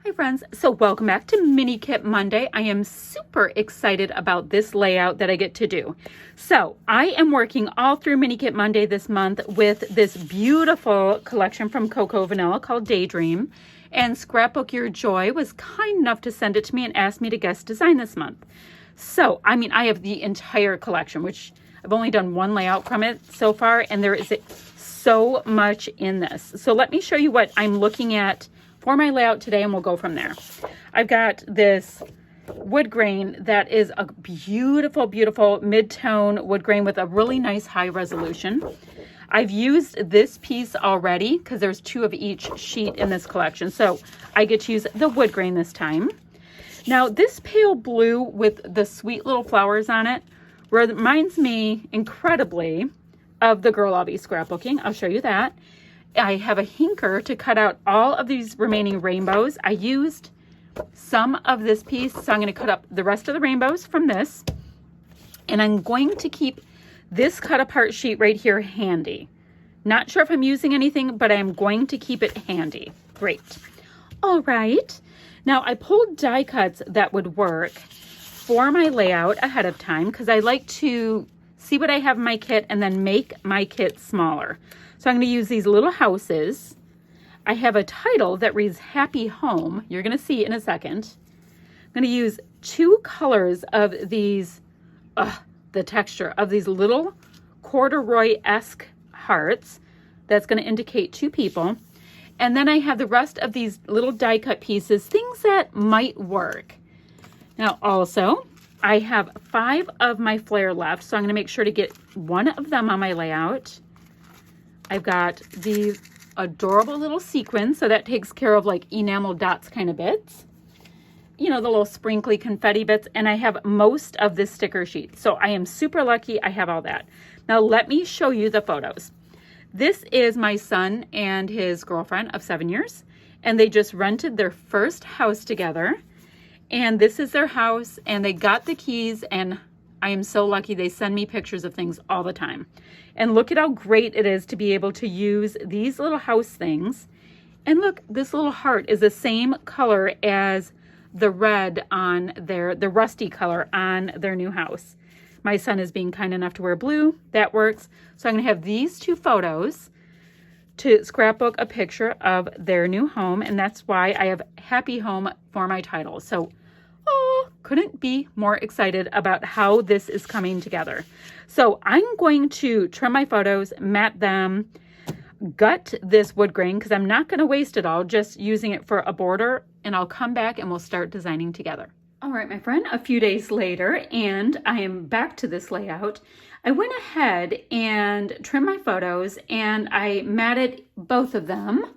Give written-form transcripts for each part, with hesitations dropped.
Hi friends, so welcome back to Mini Kit Monday. I am super excited about this layout that I get to do. So I am working all through Mini Kit Monday this month with this beautiful collection from Cocoa Vanilla called Daydream. And Scrapbook Your Joy was kind enough to send it to me and ask me to guest design this month. So, I have the entire collection, which I've only done one layout from it so far, and there is so much in this. So let me show you what I'm looking at for my layout today, and we'll go from there. I've got this wood grain that is a beautiful, beautiful mid-tone wood grain with a really nice high resolution. I've used this piece already because there's two of each sheet in this collection, so I get to use the wood grain this time. Now, this pale blue with the sweet little flowers on it reminds me incredibly of the girl I'll be scrapbooking. I'll show you that. I have a hinker to cut out all of these remaining rainbows. I used some of this piece, so I'm going to cut up the rest of the rainbows from this. And I'm going to keep this cut apart sheet right here handy. Not sure if I'm using anything, but I'm going to keep it handy. Great. All right. Now I pulled die cuts that would work for my layout ahead of time because I like to see what I have in my kit and then make my kit smaller. So I'm going to use these little houses. I have a title that reads Happy Home. You're going to see in a second. I'm going to use two colors of these, the texture of these little corduroy-esque hearts. That's going to indicate two people. And then I have the rest of these little die cut pieces, things that might work. Now also, I have 5 of my flare left, so I'm going to make sure to get one of them on my layout. I've got these adorable little sequins, so that takes care of like enamel dots kind of bits. You know, the little sprinkly confetti bits, and I have most of this sticker sheet. So I am super lucky I have all that. Now let me show you the photos. This is my son and his girlfriend of 7 years, and they just rented their first house together. And this is their house, and they got the keys, and I am so lucky they send me pictures of things all the time. And look at how great it is to be able to use these little house things. And look, this little heart is the same color as the red on the rusty color on their new house. My son is being kind enough to wear blue. That works. So I'm going to have these two photos to scrapbook a picture of their new home. And that's why I have Happy Home for my title. So couldn't be more excited about how this is coming together. So I'm going to trim my photos, mat them, gut this wood grain because I'm not going to waste it all, just using it for a border, and I'll come back and we'll start designing together. All right, my friend, a few days later, and I am back to this layout. I went ahead and trimmed my photos, and I matted both of them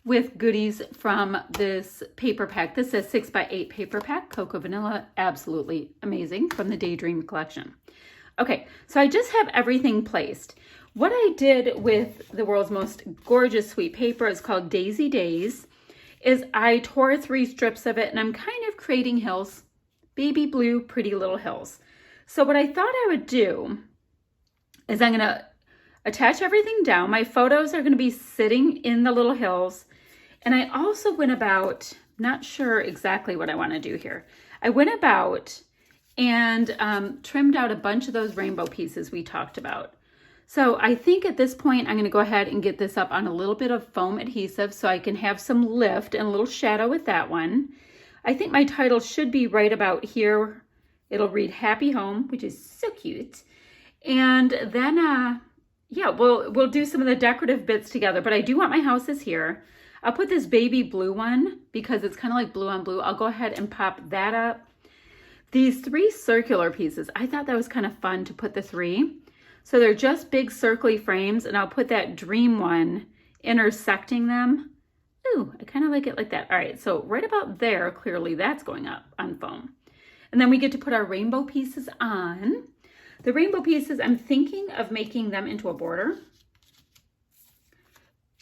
with goodies from this paper pack. This is a 6x8 paper pack, Cocoa Vanilla, absolutely amazing, from the Daydream collection. Okay, so I just have everything placed. What I did with the world's most gorgeous sweet paper is called Daisy Days, is I tore 3 strips of it, and I'm kind of creating hills, baby blue, pretty little hills. So what I thought I would do is I'm gonna attach everything down. My photos are gonna be sitting in the little hills. And I also went about, not sure exactly what I want to do here. I went about and trimmed out a bunch of those rainbow pieces we talked about. So I think at this point, I'm going to go ahead and get this up on a little bit of foam adhesive so I can have some lift and a little shadow with that one. I think my title should be right about here. It'll read Happy Home, which is so cute. And then, yeah, we'll do some of the decorative bits together, but I do want my houses here. I'll put this baby blue one because it's kind of like blue on blue. I'll go ahead and pop that up. These 3 circular pieces, I thought that was kind of fun to put the 3. So they're just big circly frames, and I'll put that dream one intersecting them. Ooh, I kind of like it like that. All right, so right about there, clearly that's going up on foam. And then we get to put our rainbow pieces on. The rainbow pieces, I'm thinking of making them into a border.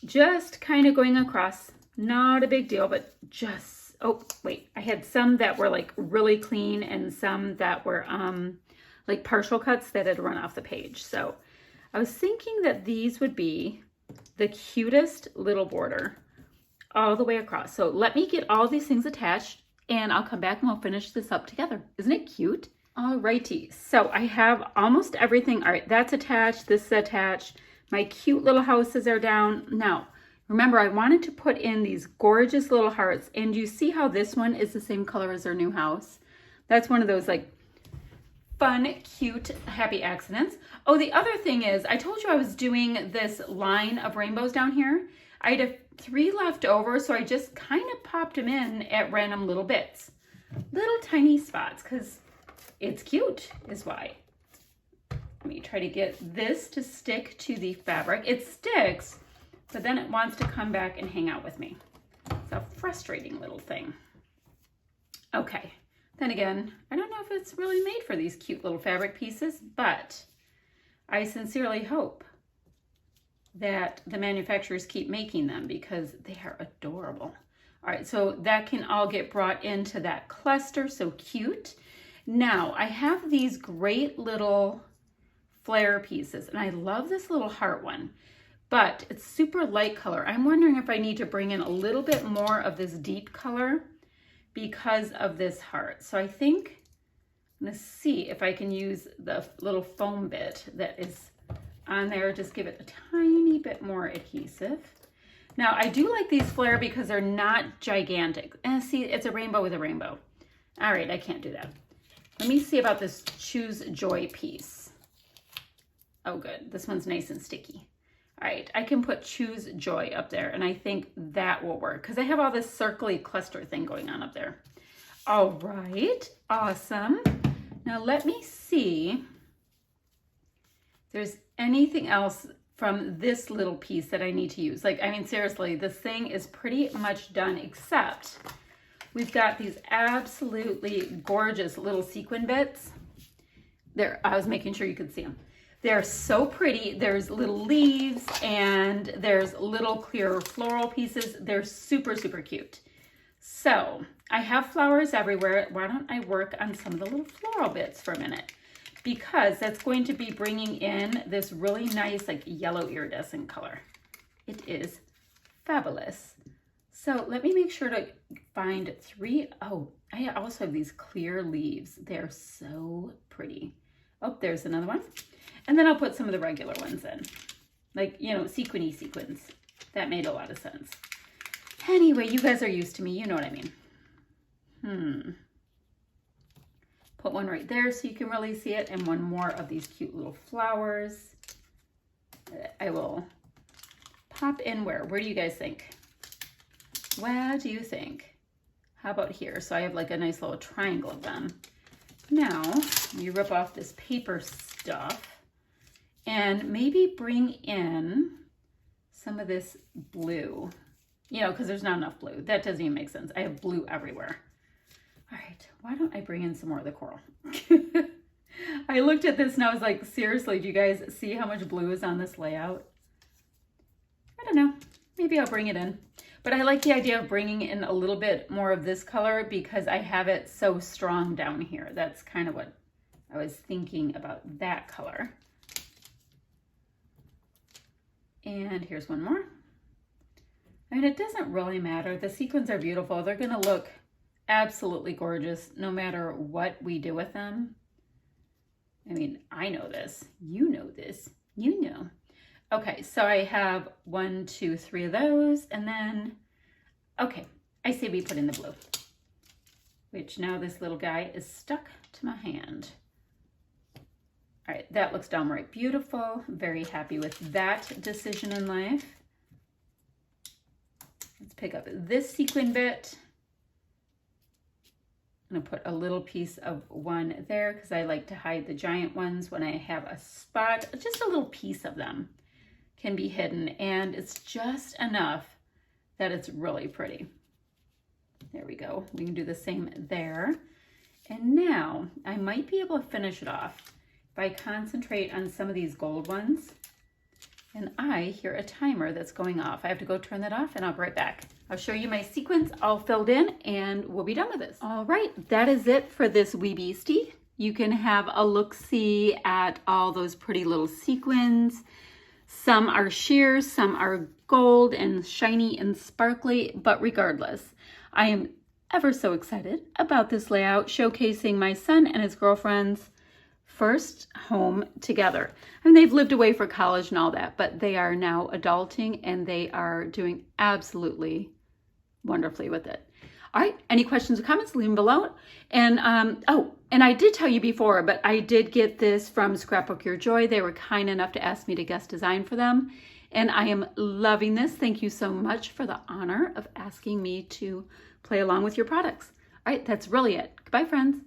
Just kind of going across, not a big deal, but just, oh, wait, I had some that were like really clean and some that were like partial cuts that had run off the page. So I was thinking that these would be the cutest little border all the way across. So let me get all these things attached and I'll come back and we'll finish this up together. Isn't it cute? Alrighty, so I have almost everything. All right, that's attached, this is attached. My cute little houses are down. Now, remember I wanted to put in these gorgeous little hearts, and you see how this one is the same color as our new house? That's one of those like fun, cute, happy accidents. Oh, the other thing is, I told you I was doing this line of rainbows down here. I had 3 left over, so I just kind of popped them in at random little bits. Little tiny spots, because it's cute, is why. Let me try to get this to stick to the fabric. It sticks, but then it wants to come back and hang out with me. It's a frustrating little thing. Okay, then again, I don't know if it's really made for these cute little fabric pieces, but I sincerely hope that the manufacturers keep making them because they are adorable. All right, so that can all get brought into that cluster, so cute. Now, I have these great little flare pieces, and I love this little heart one, but it's super light color. I'm wondering if I need to bring in a little bit more of this deep color because of this heart. So I think I'm gonna see if I can use the little foam bit that is on there, just give it a tiny bit more adhesive. Now, I do like these flare because they're not gigantic. And see, it's a rainbow with a rainbow. All right, I can't do that. Let me see about this Choose Joy piece. Oh, good. This one's nice and sticky. All right, I can put Choose Joy up there, and I think that will work because I have all this circly cluster thing going on up there. All right, awesome. Now let me see if there's anything else from this little piece that I need to use. Like, I mean, seriously, this thing is pretty much done, except we've got these absolutely gorgeous little sequin bits. There, I was making sure you could see them. They're so pretty. There's little leaves and there's little clear floral pieces. They're super, super cute. So I have flowers everywhere. Why don't I work on some of the little floral bits for a minute? Because that's going to be bringing in this really nice like yellow iridescent color. It is fabulous. So let me make sure to find 3. Oh, I also have these clear leaves. They're so pretty. Oh, there's another one. And then I'll put some of the regular ones in. Like, you know, sequiny sequins. That made a lot of sense. Anyway, you guys are used to me. You know what I mean. Put one right there so you can really see it. And one more of these cute little flowers. I will pop in where? Where do you guys think? Where do you think? How about here? So I have like a nice little triangle of them. Now, you rip off this paper stuff and maybe bring in some of this blue, you know, because there's not enough blue. That doesn't even make sense. I have blue everywhere. All right, why don't I bring in some more of the coral? I looked at this and I was like, seriously, do you guys see how much blue is on this layout? I don't know, maybe I'll bring it in. But I like the idea of bringing in a little bit more of this color because I have it so strong down here. That's kind of what I was thinking about, that color. And here's one more. I mean, it doesn't really matter. The sequins are beautiful. They're gonna look absolutely gorgeous no matter what we do with them. I mean, I know this, you know this, you know. Okay, so I have 1, 2, 3 of those, and then, okay, I say we put in the blue, which now this little guy is stuck to my hand. All right, that looks downright beautiful. Very happy with that decision in life. Let's pick up this sequin bit. I'm gonna put a little piece of one there because I like to hide the giant ones when I have a spot. Just a little piece of them can be hidden, and it's just enough that it's really pretty. There we go. We can do the same there. And now I might be able to finish it off if I concentrate on some of these gold ones. And I hear a timer that's going off. I have to go turn that off and I'll be right back. I'll show you my sequins all filled in and we'll be done with this. All right, that is it for this wee beastie. You can have a look-see at all those pretty little sequins. Some are sheer, some are gold and shiny and sparkly, but regardless, I am ever so excited about this layout showcasing my son and his girlfriend's first home together. And they've lived away for college and all that, but they are now adulting and they are doing absolutely wonderfully with it. All right, any questions or comments, leave them below. And and I did tell you before, but I did get this from Scrapbook Your Joy. They were kind enough to ask me to guest design for them. And I am loving this. Thank you so much for the honor of asking me to play along with your products. All right, that's really it. Goodbye, friends.